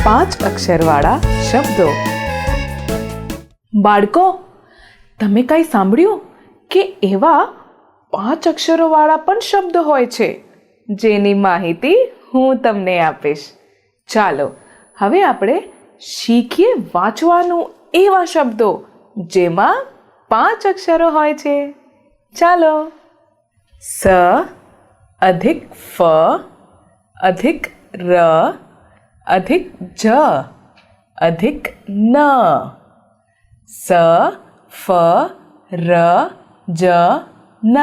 5 અક્ષરવાળા શબ્દો. બાળકો, તમે કંઈ સાંભળ્યું કે એવા 5 અક્ષરોવાળા પણ શબ્દો હોય છે, જેની માહિતી હું તમને આપીશ. ચાલો હવે આપણે શીખીએ વાંચવાનું એવા શબ્દો જેમાં 5 અક્ષરો હોય છે. ચાલો. સ अधिक फ अधिक र अधिक ज अधिक न. स फ र ज न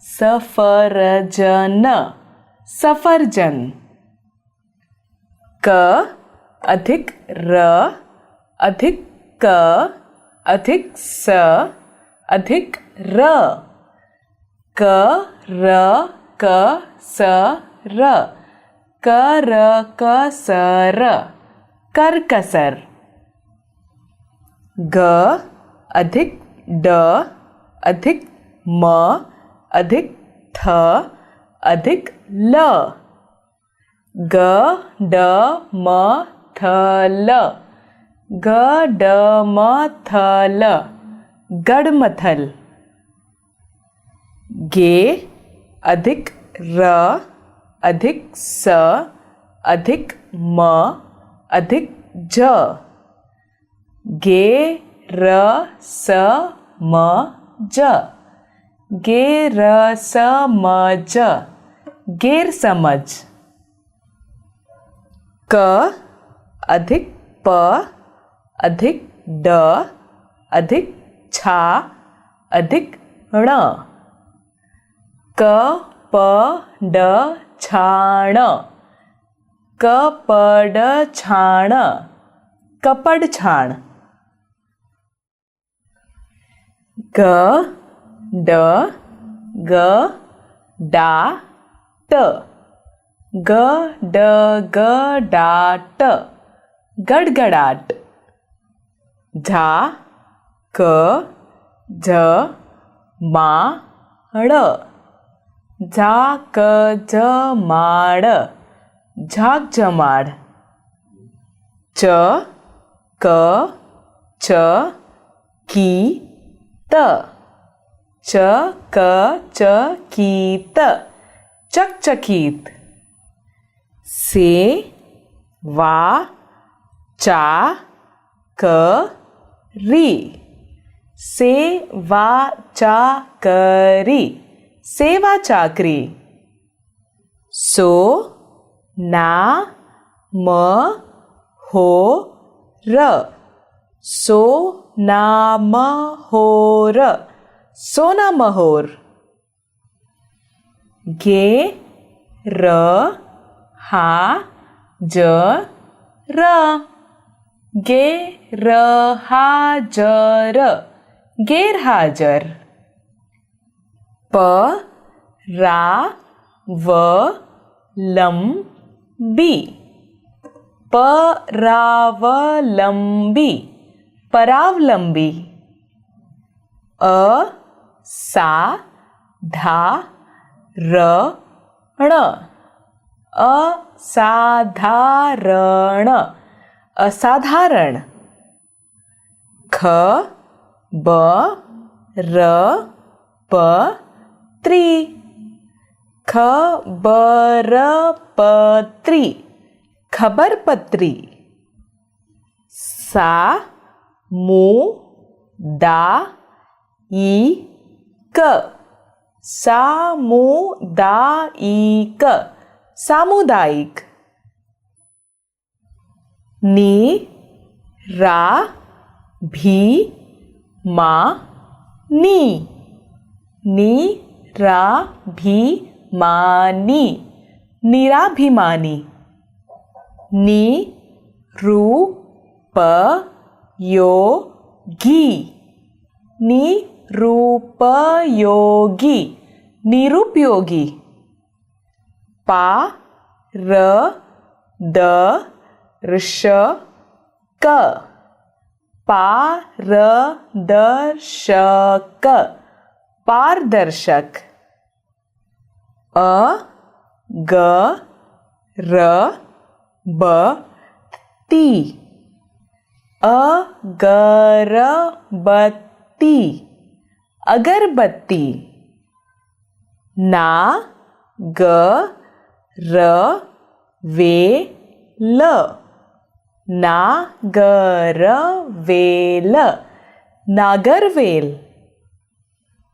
सफरजन सफरजन. क अधिक र अधिक क अधिक स अधिक र. क र क स र कर कसर करकसर. ग अधिक ड अधिक म अधिक थ अधिक ल. ग ड म थ ल ग ड म थ ल गडमथल. गे अधिक र अधिक स अधिक म अधिक ज. गे र स म ज गे र स म ज गेर समझ. क अधिक प अधिक ड अधिक छा अधिक ण. क प ड छाण कपड छाण कपड छाण. ग ड ग डा ट ग ड ग डा ट गडगडाट. झा क झ मा ळ झा क झ माड झाक जमाड. च क च की त च क च की त चकचकीत. से वा चा क री सेवा चाकरी सेवा चाकरी. सो ना म हो र सो नाम होर सोना महोर. गे र हा ज र गे र हा ज र गेर हाजर. प रा व लम बी परावलंबी परावलंबी. अ सा धा र ण असाधारण असाधारण. ख ब र प त्रि खबर पत्री खबर पत्री. सा मु दा ई क सामुदायिक सामुदायिक. नी रा भी मा नी नी रा भी मानी निराभिमानी. नी रू प यो गी निरूपयोगी निरुपयोगी. पा र द ऋष क पारदर्शक पारदर्शक. अ ग र ब अगरबत्ती अगरबत्ती नागरवेल नागरवेल नागरवेल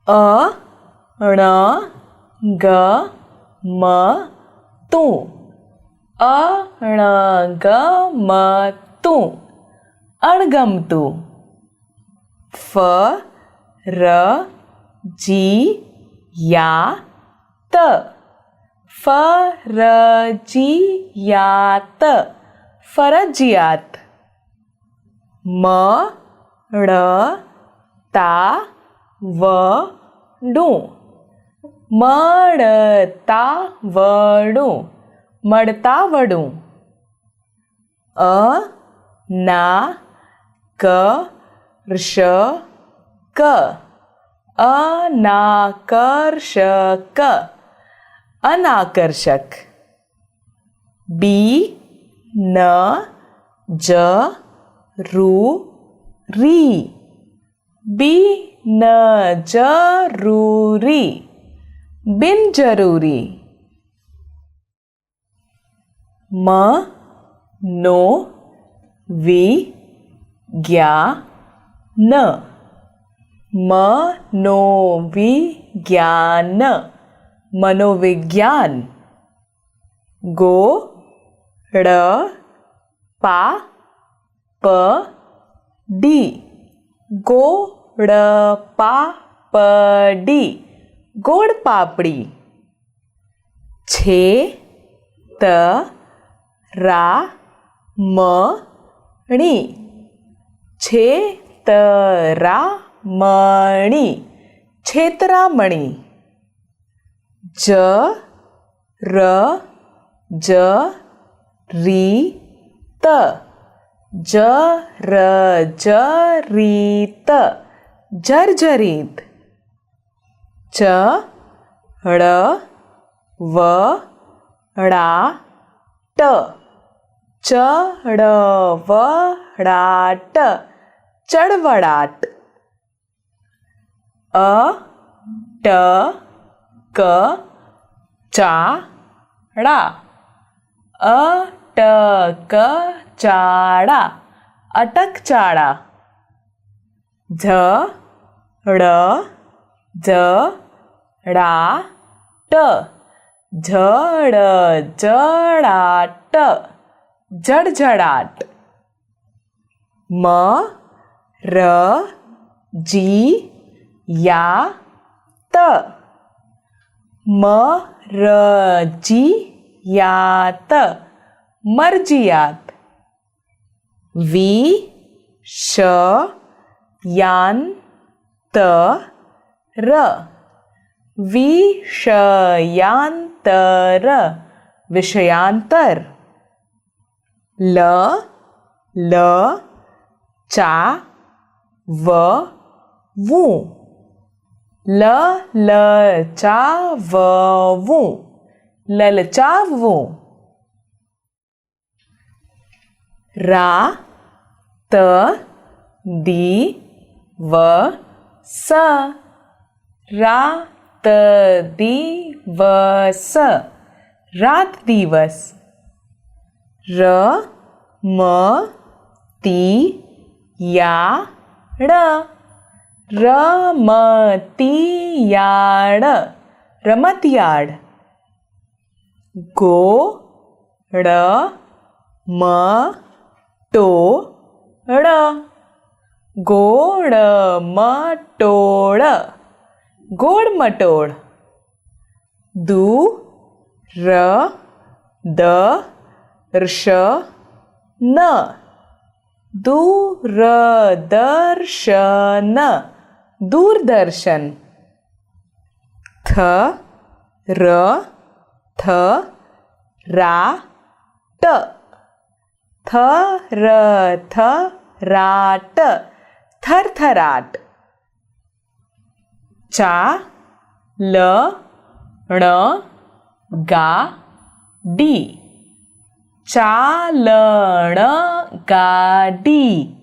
अणगमतुं अणगमतुं अणगमतुं फरजियात फरजियात फरजियात મળતાવડું મળતાવડું મળતાવડું અનાકર્ષક અનાકર્ષક અનાકર્ષક બિનજરૂરી બિનજરૂરી બિનજરૂરી મનોવિજ્ઞાન મનોવિજ્ઞાન મનોવિજ્ઞાન ગોળપાપડી ગોળપાપડી ગોળપાપડી છેતરામણી છેતરામણી છેતરામણી જર્જરિત જર્જરિત જર્જરિત ચળવળાટ ચળવળાટ ચળવળાટ અટકચાળા અટકચાળા અટકચાળા જળજળાટ જળજળાટ જળજળાટ મરજિયાત મરજિયાત મરજિયાત વિષયાંતર વિષયાંતર વિષયાંતર લલચાવવું લલચાવવું લલચાવવું રાતદિવસ રાતદિવસ રાતદિવસ રમતિયાળ રમતિયાળ રમતિયાળ ગોળમટોળ ગોળમટોળ ગોળમટોળ દૂરદર્શન દૂરદર્શન દૂરદર્શન થરાટ થરથરાટ થરથરાટ ચાલણગાડી ચાલણ ગાડી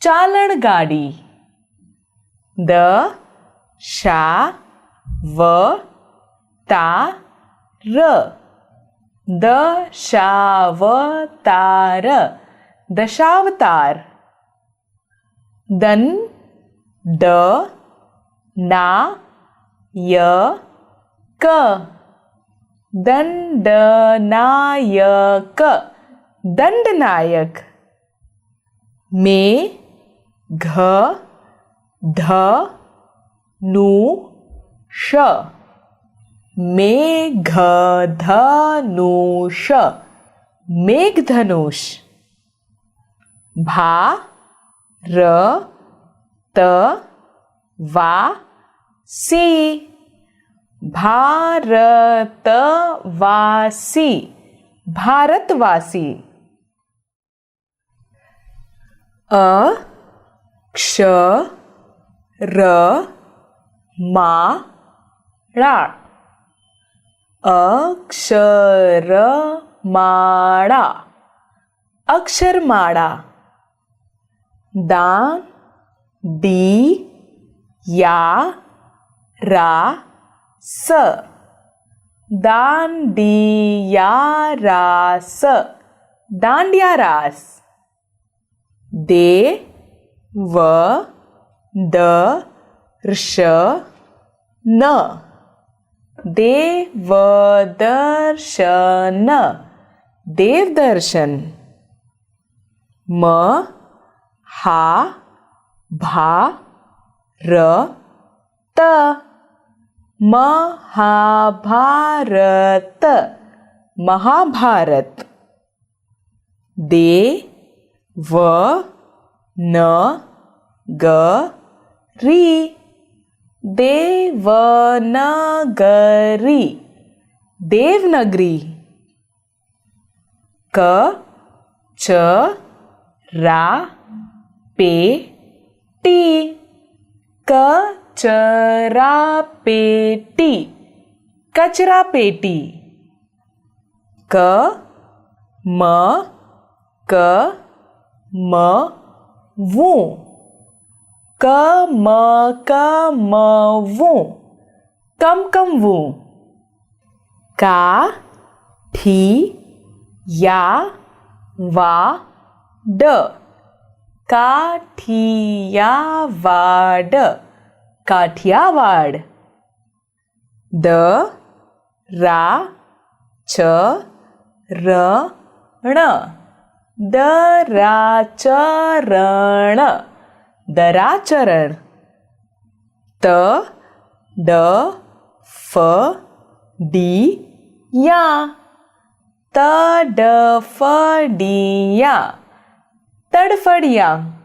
ચાલણ ગાડી દશાવતાર દશાવતાર દશાવતાર દંડનાયક દંડનાયક દંડનાયક મેઘધનુષ મેઘધનુષ મેઘધનુષ ભારતવાસી ભારતવાસી ભારતવાસી અક્ષરમાળા અક્ષરમાળા અક્ષરમાળા દાંડિયારાસ દાંડિયારાસ દાંડિયારાસ દેવદર્શન દેવદર્શન દેવદર્શન મહાભારત મહાભારત મહાભારત દેવનગરી દેવનગરી દેવનગરી કચરાપેટી કચરાપેટી કચરાપેટી કમકમવું કમકમવું કમકમવું કાઠિયાવાડ કાઠિયાવાડ કાઠિયાવાડ દરાચરણ દરાચરણ તડફડિયા તડફડિયા